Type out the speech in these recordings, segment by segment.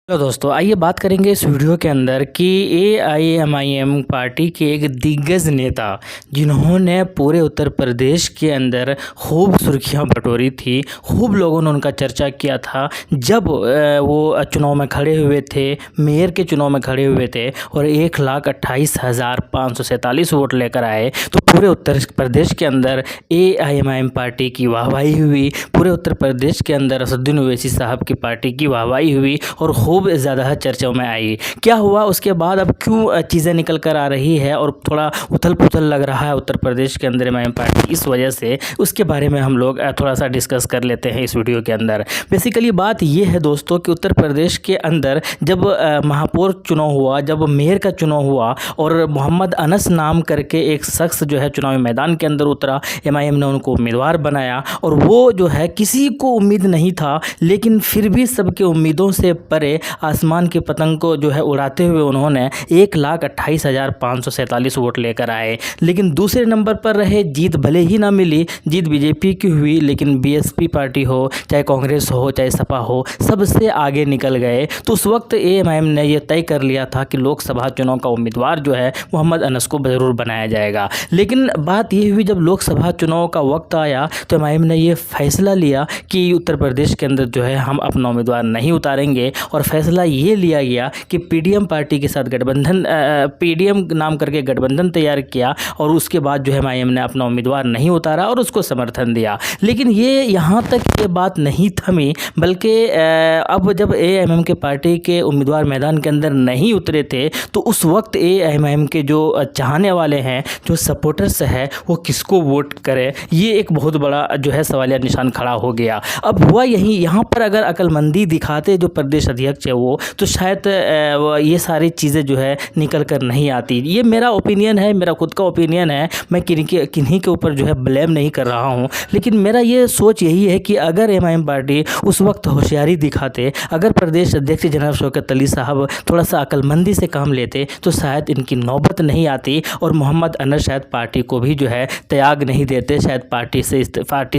Hello दोस्तों, आइए बात करेंगे इस वीडियो के अंदर कि एआईएमआईएम पार्टी के एक दिग्गज नेता जिन्होंने पूरे उत्तर प्रदेश के अंदर खूब सुर्खियां बटोरी थी, खूब लोगों ने उनका चर्चा किया था जब वो चुनाव में खड़े हुए थे, मेयर के चुनाव में खड़े हुए थे और 1,28,547 वोट लेकर आए। तो पूरे उत्तर प्रदेश के अंदर एआईएमआईएम पार्टी की वाहवाही हुई, पूरे उत्तर प्रदेश के अंदर असदुद्दीन ओवैसी साहब की पार्टी की वाहवाही हुई और खूब ज़्यादा चर्चाओं में आई। क्या हुआ उसके बाद, अब क्यों चीज़ें निकल कर आ रही है और थोड़ा उथल पुथल लग रहा है उत्तर प्रदेश के अंदर एमआईएम पार्टी इस वजह से, उसके बारे में हम लोग थोड़ा सा डिस्कस कर लेते हैं इस वीडियो के अंदर। बेसिकली बात ये है दोस्तों कि उत्तर प्रदेश के अंदर जब महापौर चुनाव हुआ, जब मेयर का चुनाव हुआ और मोहम्मद अनस नाम करके एक शख्स जो है चुनावी मैदान के अंदर उतरा, एमआईएम ने उनको उम्मीदवार बनाया और वो जो है किसी को उम्मीद नहीं था, लेकिन फिर भी सबके उम्मीदों से परे आसमान की पतंग को जो है उड़ाते हुए उन्होंने 1,28,547 वोट लेकर आए। लेकिन दूसरे नंबर पर रहे, जीत भले ही ना मिली, जीत बीजेपी की हुई, लेकिन बीएसपी पार्टी हो, चाहे कांग्रेस हो, चाहे सपा हो, सबसे आगे निकल गए। तो उस वक्त एएमआईएम ने यह तय कर लिया था कि लोकसभा चुनाव का उम्मीदवार जो है मोहम्मद अनस को ज़रूर बनाया जाएगा। लेकिन बात यह हुई, जब लोकसभा चुनाव का वक्त आया तो एमआईएम ने यह फैसला लिया कि उत्तर प्रदेश के अंदर जो है हम अपना उम्मीदवार नहीं उतारेंगे और फैसला ये लिया गया कि पीडीएम पार्टी के साथ गठबंधन, पीडीएम नाम करके गठबंधन तैयार किया और उसके बाद जो है एमआईएम ने अपना उम्मीदवार नहीं उतारा और उसको समर्थन दिया। लेकिन ये यहाँ तक ये बात नहीं थमी, बल्कि अब जब एआईएमआईएम के पार्टी के उम्मीदवार मैदान के अंदर नहीं उतरे थे तो उस वक्त एआईएमआईएम के जो चाहने वाले हैं, जो सपोर्टर्स हैं, वो किसको वोट करें, ये एक बहुत बड़ा जो है सवालिया निशान खड़ा हो गया। अब हुआ यही, यहाँ पर अगर अक्लमंदी दिखाते जो प्रदेश अध्यक्ष है वो, तो शायद ये सारी चीज़ें जो है निकल कर नहीं आती। ये मेरा ओपिनियन है, मेरा खुद का ओपिनियन है, मैं किन्हीं के ऊपर जो है ब्लेम नहीं कर रहा हूँ, लेकिन मेरा ये सोच यही है कि अगर एमआईएम पार्टी उस वक्त होशियारी दिखाते, अगर प्रदेश अध्यक्ष जनाब शौकत अली साहब थोड़ा सा अक्लमंदी से काम लेते तो शायद इनकी नौबत नहीं आती और मोहम्मद अनस शायद पार्टी को भी जो है त्याग नहीं देते, शायद पार्टी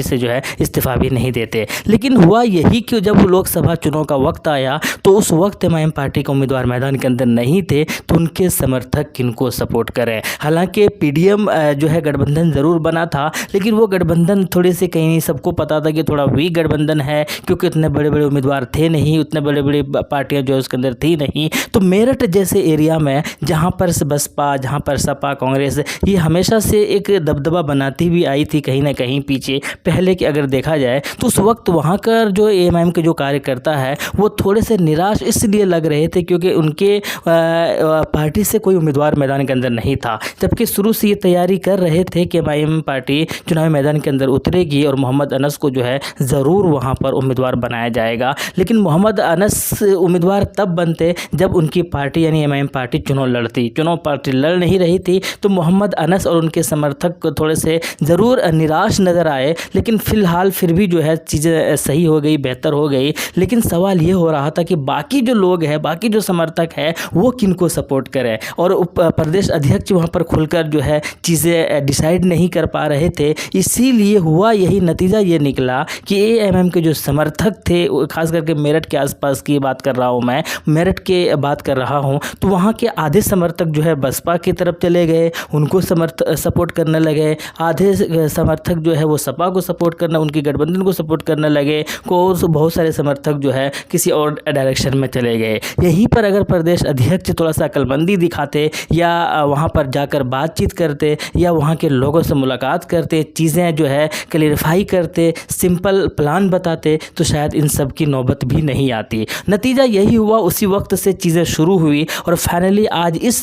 से जो है इस्तीफा भी नहीं देते। लेकिन हुआ यही कि जब लोकसभा चुनाव का वक्त आया तो उस वक्त एमआईएम पार्टी के उम्मीदवार मैदान के अंदर नहीं थे, तो उनके समर्थक किनको सपोर्ट करें। हालांकि पीडीएम जो है गठबंधन ज़रूर बना था, लेकिन वो गठबंधन थोड़े से कहीं नहीं, सबको पता था कि थोड़ा वीक गठबंधन है, क्योंकि उतने बड़े बड़े उम्मीदवार थे नहीं, उतने बड़े बड़ी पार्टियां जो उसके अंदर थी नहीं। तो मेरठ जैसे एरिया में जहाँ पर बसपा, जहाँ पर सपा, कांग्रेस, ये हमेशा से एक दबदबा बनाती भी आई थी कहीं ना कहीं पीछे पहले की अगर देखा जाए, तो उस वक्त वहाँ का जो एएमआईएम के जो कार्यकर्ता है वो थोड़े से निराश इसलिए लग रहे थे क्योंकि उनके पार्टी से कोई उम्मीदवार मैदान के अंदर नहीं था, जबकि शुरू से ये तैयारी कर रहे थे कि एमआईएम पार्टी चुनावी मैदान के अंदर उतरेगी और मोहम्मद अनस को जो है ज़रूर वहाँ पर उम्मीदवार बनाया जाएगा। लेकिन मोहम्मद अनस उम्मीदवार तब बनते जब उनकी पार्टी यानी एमआईएम पार्टी चुनाव लड़ती। चुनाव पार्टी लड़ नहीं रही थी तो मोहम्मद अनस और उनके समर्थक थोड़े से ज़रूर निराश नज़र आए, लेकिन फ़िलहाल फिर भी जो है चीज़ें सही हो गई, बेहतर हो गई। लेकिन सवाल ये हो रहा था कि बाकी जो लोग हैं, बाकी जो समर्थक है, वो किनको सपोर्ट करें और प्रदेश अध्यक्ष वहाँ पर खुलकर जो है चीज़ें डिसाइड नहीं कर पा रहे थे। इसीलिए हुआ यही, नतीजा ये निकला कि एएमआईएम के जो समर्थक थे, खास करके मेरठ के आसपास की बात कर रहा हूँ, मैं मेरठ के बात कर रहा हूँ, तो वहाँ के आधे समर्थक जो है बसपा की तरफ चले गए, उनको सपोर्ट करने लगे। आधे समर्थक जो है वो सपा को सपोर्ट करना, उनकी गठबंधन को सपोर्ट करने लगे। और बहुत सारे समर्थक जो है किसी और डायरेक्शन में चले गए। यहीं पर अगर प्रदेश अध्यक्ष थोड़ा सा अक्लमंदी दिखाते या वहाँ पर जाकर बातचीत करते या वहाँ के लोगों से मुलाकात करते, चीज़ें जो है क्लियरिफाई करते, सिंपल प्लान बताते, तो शायद इन सब की नौबत भी नहीं आती। नतीजा यही हुआ, उसी वक्त से चीज़ें शुरू हुई और फाइनली आज इस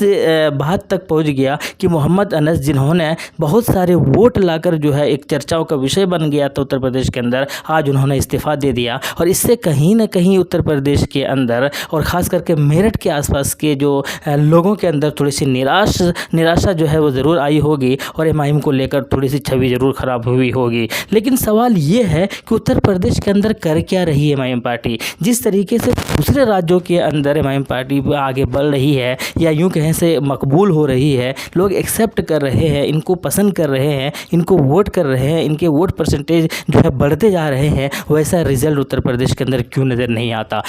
बात तक पहुँच गया कि मोहम्मद अनस, जिन्होंने बहुत सारे वोट लाकर जो है एक चर्चाओं का विषय बन गया था उत्तर प्रदेश के अंदर, आज उन्होंने इस्तीफा दे दिया। और इससे कहीं ना कहीं उत्तर प्रदेश के अंदर और ख़ास करके मेरठ के आसपास के जो लोगों के अंदर थोड़ी सी निराशा जो है वो ज़रूर आई होगी और एमआईएम को लेकर थोड़ी सी छवि ज़रूर ख़राब हुई होगी। लेकिन सवाल ये है कि उत्तर प्रदेश के अंदर कर क्या रही है एमआईएम पार्टी। जिस तरीके से दूसरे राज्यों के अंदर एमआईएम पार्टी आगे बढ़ रही है या यूँ कहें से मकबूल हो रही है, लोग एक्सेप्ट कर रहे हैं, इनको पसंद कर रहे हैं, इनको वोट कर रहे हैं, इनके वोट परसेंटेज जो है बढ़ते जा रहे हैं, वैसा रिजल्ट उत्तर प्रदेश के अंदर क्यों नज़र नहीं आता।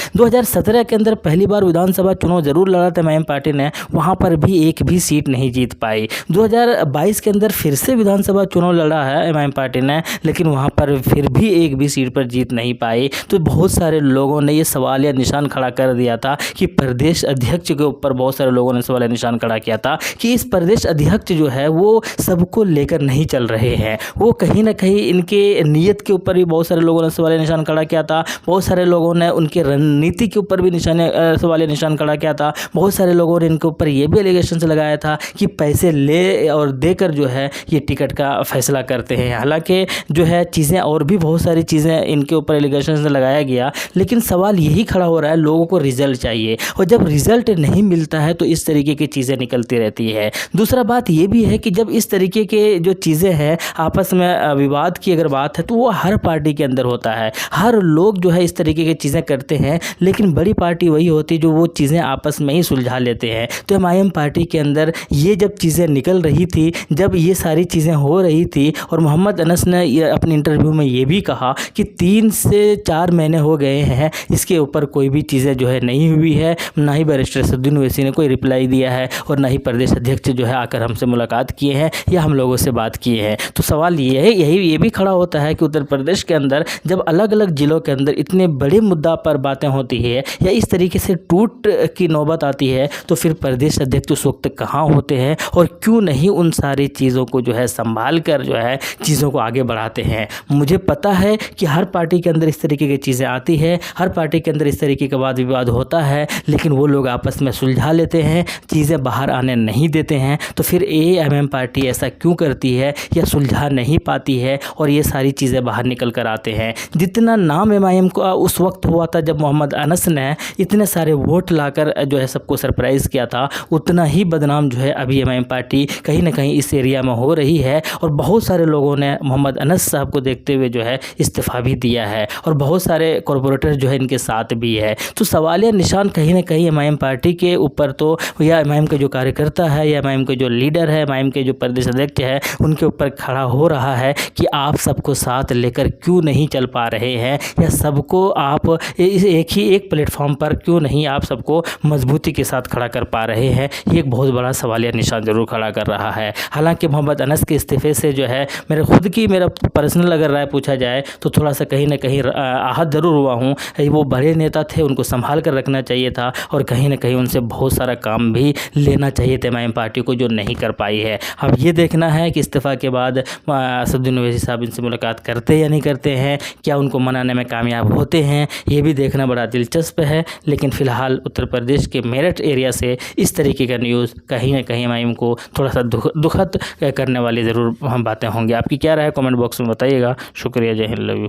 2017 के अंदर पहली बार विधानसभा चुनाव जरूर लड़ा था एमआईएम पार्टी ने, वहाँ पर भी एक भी सीट नहीं जीत पाई। 2022 के अंदर फिर से विधानसभा चुनाव लड़ा है एमआईएम पार्टी ने, लेकिन वहाँ पर फिर भी एक भी सीट पर जीत नहीं पाई। तो बहुत सारे लोगों ने ये सवाल या निशान खड़ा कर दिया था कि प्रदेश अध्यक्ष के ऊपर बहुत सारे लोगों ने सवाल या निशान खड़ा किया था कि इस प्रदेश अध्यक्ष जो है वो सबको लेकर नहीं चल रहे हैं, वो कहीं ना कहीं इनके नीयत के ऊपर भी बहुत सारे लोगों ने सवाल या निशान खड़ा किया था। बहुत सारे लोगों ने उनके रणनीति के ऊपर भी सवाल या निशान खड़ा किया था। बहुत सारे लोगों ने इनके ऊपर ये भी एलिगेशन लगाया था कि पैसे ले और देकर जो है ये टिकट का फैसला करते हैं। हालांकि जो है चीज़ें और भी बहुत सारी चीज़ें इनके ऊपर एलिगेशन लगाया गया, लेकिन सवाल यही खड़ा हो रहा है, लोगों को रिजल्ट चाहिए, और जब रिजल्ट नहीं मिलता है तो इस तरीके की चीज़ें निकलती रहती है। दूसरा बात ये भी है कि जब इस तरीके के जो चीज़ें हैं आपस में विवाद की अगर बात है तो वो हर पार्टी के अंदर होता है। हर लोग जो है इस तरीके की चीज़ें करते हैं, लेकिन बड़ी पार्टी वही होती है जो वो चीज़ें आपस में ही सुलझा लेते हैं। तो एमआईएम पार्टी के अंदर ये जब चीज़ें निकल रही थी, जब ये सारी चीज़ें हो रही थी, और मोहम्मद अनस ने अपने इंटरव्यू में ये भी कहा कि 3 से 4 महीने हो गए हैं, इसके ऊपर कोई भी चीज़ें जो है नहीं हुई है, ना ही बैरिस्टर असदुद्दीन ओवैसी ने कोई रिप्लाई दिया है, और ना ही प्रदेश अध्यक्ष जो है आकर हमसे मुलाकात किए हैं या हम लोगों से बात किए हैं। तो सवाल ये है, ये भी खड़ा होता है कि उत्तर प्रदेश के अंदर जब अलग अलग ज़िलों के अंदर इतने बड़े मुद्दा पर बातें होती है या इस तरीके से टूट की नौबत आती है, तो फिर प्रदेश अध्यक्ष उस वक्त कहाँ होते हैं और क्यों नहीं उन सारी चीज़ों को जो है संभाल कर जो है चीज़ों को आगे बढ़ाते हैं। मुझे पता है कि हर पार्टी के अंदर इस तरीके की चीज़ें आती है, हर पार्टी के अंदर इस तरीके का वाद विवाद होता है, लेकिन वो लोग आपस में सुलझा लेते हैं, चीज़ें बाहर आने नहीं देते हैं। तो फिर एएमएम पार्टी ऐसा क्यों करती है या सुलझा नहीं पाती है और ये सारी चीज़ें बाहर निकल कर आते हैं। जितना नाम एमआईएम का उस वक्त हुआ था जब मोहम्मद अनस ने इतने सारे वोट लाकर जो है सबको सरप्राइज़ किया था, उतना ही बदनाम जो है अभी एमआईएम पार्टी कहीं ना कहीं इस एरिया में हो रही है। और बहुत सारे लोगों ने मोहम्मद अनस साहब को देखते हुए जो है इस्तीफ़ा भी दिया है, और बहुत सारे कॉरपोरेटर जो है इनके साथ भी है। तो सवालिया निशान कहीं ना कहीं एमआईएम पार्टी के ऊपर, तो या एमआईएम के जो कार्यकर्ता है या एमआईएम के जो लीडर है, एमआईएम के जो प्रदेश अध्यक्ष है, उनके ऊपर खड़ा हो रहा है कि आप सबको साथ लेकर क्यों नहीं चल पा रहे हैं, या सबको आप एक प्लेटफॉर्म पर क्यों नहीं आप सबको मजबूती के साथ खड़ा कर पा रहे हैं। ये एक बहुत बड़ा सवालिया निशान जरूर खड़ा कर रहा है। हालांकि मोहम्मद अनस के इस्तीफे से जो है मेरा पर्सनल अगर राय पूछा जाए तो थोड़ा सा कहीं ना कहीं आहत ज़रूर हुआ हूँ। वो बड़े नेता थे, उनको संभाल कर रखना चाहिए था, और कहीं ना कहीं उनसे बहुत सारा काम भी लेना चाहिए था एमआईएम पार्टी को, जो नहीं कर पाई है। अब ये देखना है कि इस्तीफ़ा के बाद असदुद्दीन ओवैसी साहब इनसे मुलाकात करते या नहीं करते हैं, क्या उनको मनाने में कामयाब होते हैं, ये भी देखना बड़ा दिलचस्प है। लेकिन फ़िलहाल उत्तर प्रदेश के मेरठ एरिया से इस तरीके का न्यूज़ कहीं ना कहीं एमआईएम को थोड़ा सा दुखद करने वाली ज़रूर बातें होंगी। आपकी क्या राय है कमेंट बॉक्स में बताइएगा। शुक्रिया, जय हिंद, लव यू।